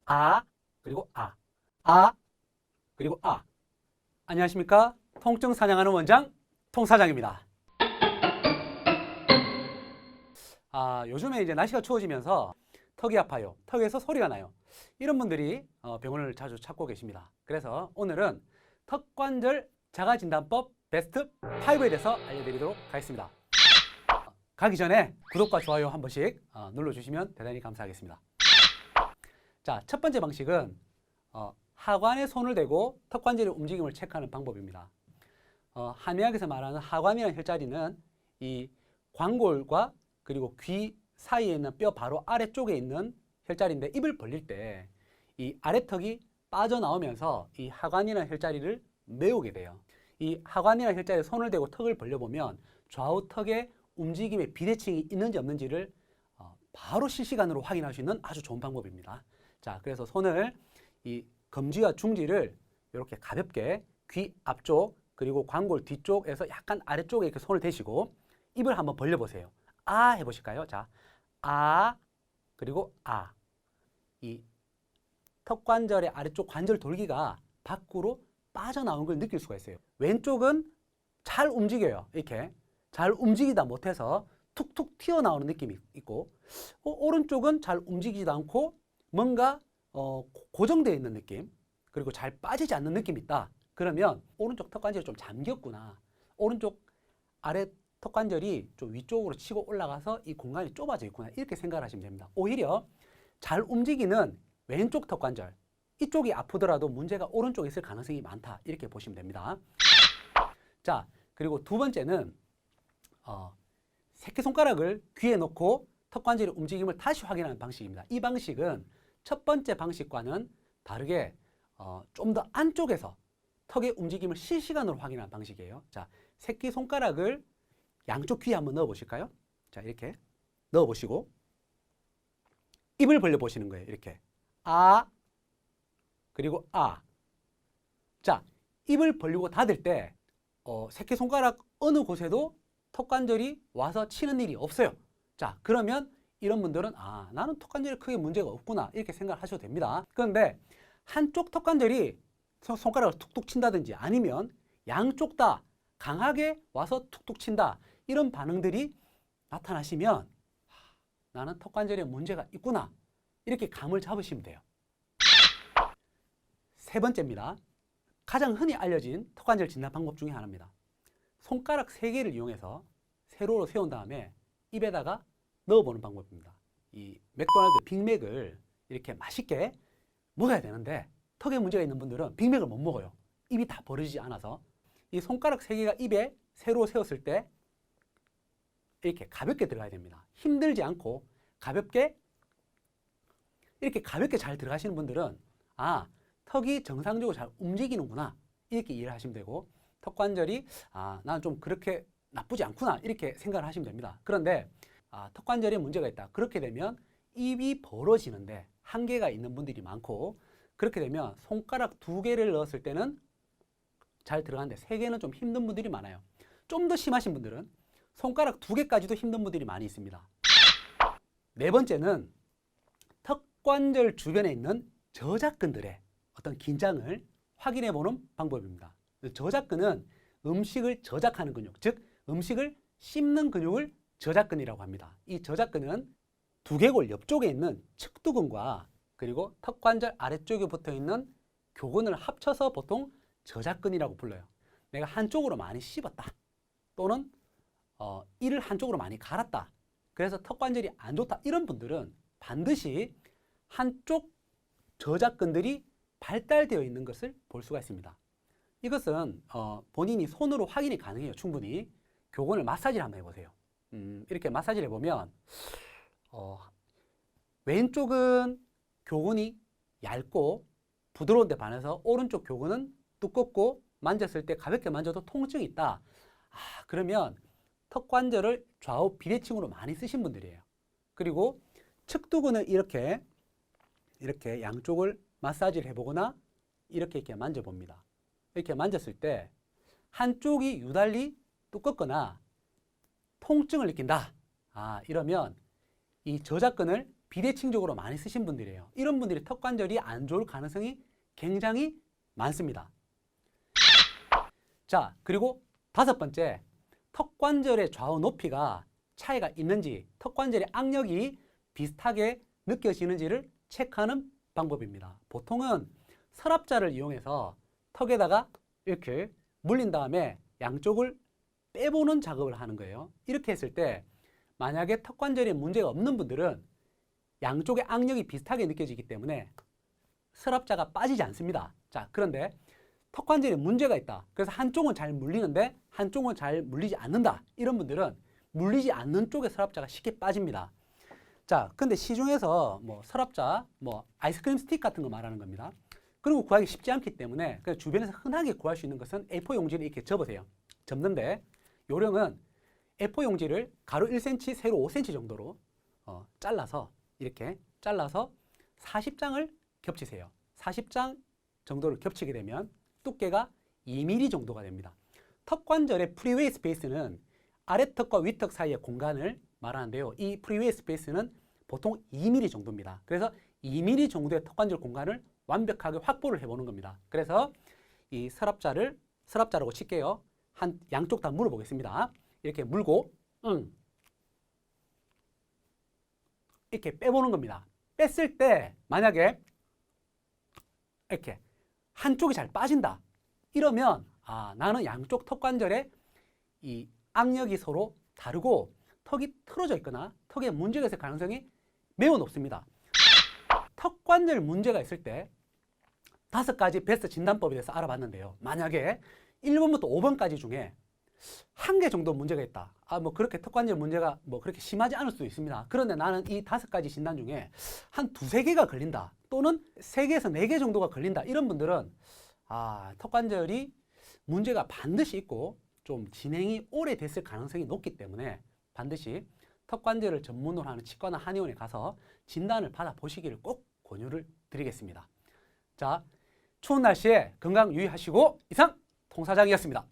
아, 그리고 아. 아, 그리고 아. 안녕하십니까? 통증 사냥하는 원장 통사장입니다. 요즘에 이제 날씨가 추워지면서 턱이 아파요. 턱에서 소리가 나요. 이런 분들이 병원을 자주 찾고 계십니다. 그래서 오늘은 턱관절 자가진단법 베스트 5에 대해서 알려드리도록 하겠습니다. 가기 전에 구독과 좋아요 한 번씩 눌러주시면 대단히 감사하겠습니다. 자, 첫 번째 방식은 하관에 손을 대고 턱관절의 움직임을 체크하는 방법입니다. 한의학에서 말하는 하관이라는 혈자리는 이 광골과 그리고 귀 사이에 있는 뼈 바로 아래쪽에 있는 혈자리인데, 입을 벌릴 때 이 아래턱이 빠져나오면서 이 하관이라는 혈자리를 메우게 돼요. 이 하관이라는 혈자리에 손을 대고 턱을 벌려보면 좌우 턱의 움직임의 비대칭이 있는지 없는지를 바로 실시간으로 확인할 수 있는 아주 좋은 방법입니다. 자, 그래서 손을 이 검지와 중지를 이렇게 가볍게 귀 앞쪽 그리고 광골 뒤쪽에서 약간 아래쪽에 이렇게 손을 대시고 입을 한번 벌려보세요. 아 해보실까요? 자, 아 그리고 아. 이 턱관절의 아래쪽 관절 돌기가 밖으로 빠져나온 걸 느낄 수가 있어요. 왼쪽은 잘 움직여요. 이렇게 잘 움직이다 못해서 툭툭 튀어나오는 느낌이 있고, 오른쪽은 잘 움직이지도 않고 뭔가 고정되어 있는 느낌, 그리고 잘 빠지지 않는 느낌이 있다. 그러면 오른쪽 턱관절이 좀 잠겼구나. 오른쪽 아래 턱관절이 좀 위쪽으로 치고 올라가서 이 공간이 좁아져 있구나. 이렇게 생각을 하시면 됩니다. 오히려 잘 움직이는 왼쪽 턱관절, 이쪽이 아프더라도 문제가 오른쪽에 있을 가능성이 많다. 이렇게 보시면 됩니다. 자, 그리고 두 번째는 새끼손가락을 귀에 넣고 턱관절의 움직임을 다시 확인하는 방식입니다. 이 방식은 첫 번째 방식과는 다르게 좀 더 안쪽에서 턱의 움직임을 실시간으로 확인하는 방식이에요. 자, 새끼손가락을 양쪽 귀에 한번 넣어 보실까요? 자, 이렇게 넣어 보시고 입을 벌려 보시는 거예요. 이렇게 아 그리고 아. 자, 입을 벌리고 닫을 때 새끼손가락 어느 곳에도 턱관절이 와서 치는 일이 없어요. 자, 그러면 이런 분들은 나는 턱관절에 크게 문제가 없구나 이렇게 생각하셔도 됩니다. 그런데 한쪽 턱관절이 손가락을 툭툭 친다든지 아니면 양쪽 다 강하게 와서 툭툭 친다, 이런 반응들이 나타나시면 나는 턱관절에 문제가 있구나 이렇게 감을 잡으시면 돼요. 세 번째입니다. 가장 흔히 알려진 턱관절 진단 방법 중에 하나입니다. 손가락 3개를 이용해서 세로로 세운 다음에 입에다가 넣어보는 방법입니다. 이 맥도날드 빅맥을 이렇게 맛있게 먹어야 되는데 턱에 문제가 있는 분들은 빅맥을 못 먹어요. 입이 다 벌어지지 않아서. 이 손가락 3개가 입에 세로 세웠을 때 이렇게 가볍게 들어가야 됩니다. 힘들지 않고 가볍게, 이렇게 가볍게 잘 들어가시는 분들은 턱이 정상적으로 잘 움직이는구나 이렇게 이해를 하시면 되고, 턱관절이 나는 좀 그렇게 나쁘지 않구나 이렇게 생각을 하시면 됩니다. 그런데 턱관절에 문제가 있다. 그렇게 되면 입이 벌어지는데 한계가 있는 분들이 많고, 그렇게 되면 손가락 2개를 넣었을 때는 잘 들어가는데 3개는 좀 힘든 분들이 많아요. 좀 더 심하신 분들은 손가락 2개까지도 힘든 분들이 많이 있습니다. 네 번째는 턱관절 주변에 있는 저작근들의 어떤 긴장을 확인해 보는 방법입니다. 저작근은 음식을 저작하는 근육, 즉 음식을 씹는 근육을 저작근이라고 합니다. 이 저작근은 두개골 옆쪽에 있는 측두근과 그리고 턱관절 아래쪽에 붙어 있는 교근을 합쳐서 보통 저작근이라고 불러요. 내가 한쪽으로 많이 씹었다, 또는 이를 한쪽으로 많이 갈았다, 그래서 턱관절이 안 좋다, 이런 분들은 반드시 한쪽 저작근들이 발달되어 있는 것을 볼 수가 있습니다. 이것은 본인이 손으로 확인이 가능해요. 충분히. 교근을 마사지를 한번 해보세요. 이렇게 마사지를 해보면 왼쪽은 교근이 얇고 부드러운 데 반해서 오른쪽 교근은 두껍고 만졌을 때 가볍게 만져도 통증이 있다. 그러면 턱관절을 좌우 비대칭으로 많이 쓰신 분들이에요. 그리고 측두근을 이렇게 양쪽을 마사지를 해보거나 이렇게 만져봅니다. 이렇게 만졌을 때 한쪽이 유달리 두껍거나 통증을 느낀다. 이러면 이 저작근을 비대칭적으로 많이 쓰신 분들이에요. 이런 분들이 턱관절이 안 좋을 가능성이 굉장히 많습니다. 자, 그리고 다섯 번째, 턱관절의 좌우 높이가 차이가 있는지, 턱관절의 악력이 비슷하게 느껴지는지를 체크하는 방법입니다. 보통은 서랍자를 이용해서 턱에다가 이렇게 물린 다음에 양쪽을 빼보는 작업을 하는 거예요. 이렇게 했을 때 만약에 턱관절에 문제가 없는 분들은 양쪽의 악력이 비슷하게 느껴지기 때문에 서랍자가 빠지지 않습니다. 자, 그런데 턱관절에 문제가 있다. 그래서 한쪽은 잘 물리는데 한쪽은 잘 물리지 않는다. 이런 분들은 물리지 않는 쪽에 서랍자가 쉽게 빠집니다. 자, 근데 시중에서 뭐 서랍자, 뭐 아이스크림 스틱 같은 거 말하는 겁니다. 그리고 구하기 쉽지 않기 때문에 그냥 주변에서 흔하게 구할 수 있는 것은 A4 용지를 이렇게 접으세요. 접는데 요령은 A4 용지를 가로 1cm, 세로 5cm 정도로 잘라서 이렇게 잘라서 40장을 겹치세요. 40장 정도를 겹치게 되면 두께가 2mm 정도가 됩니다. 턱관절의 프리웨이 스페이스는 아래턱과 위턱 사이의 공간을 말하는데요. 이 프리웨이 스페이스는 보통 2mm 정도입니다. 그래서 2mm 정도의 턱관절 공간을 완벽하게 확보를 해보는 겁니다. 그래서 이 서랍자라고 칠게요. 한 양쪽 다 물어보겠습니다. 이렇게 물고 이렇게 빼보는 겁니다. 뺐을 때 만약에 이렇게 한쪽이 잘 빠진다. 이러면 나는 양쪽 턱관절에 이 악력이 서로 다르고 턱이 틀어져 있거나 턱에 문제가 있을 가능성이 매우 높습니다. 턱관절 문제가 있을 때 5가지 베스트 진단법에 대해서 알아봤는데요. 만약에 1번부터 5번까지 중에 한 개 정도 문제가 있다. 뭐 그렇게 턱관절 문제가 뭐 그렇게 심하지 않을 수도 있습니다. 그런데 나는 이 5가지 진단 중에 한 2-3개가 걸린다. 또는 3개에서 4개 정도가 걸린다. 이런 분들은 턱관절이 문제가 반드시 있고 좀 진행이 오래됐을 가능성이 높기 때문에 반드시 턱관절을 전문으로 하는 치과나 한의원에 가서 진단을 받아보시기를 꼭 권유를 드리겠습니다. 자, 추운 날씨에 건강 유의하시고 이상 통사장이었습니다.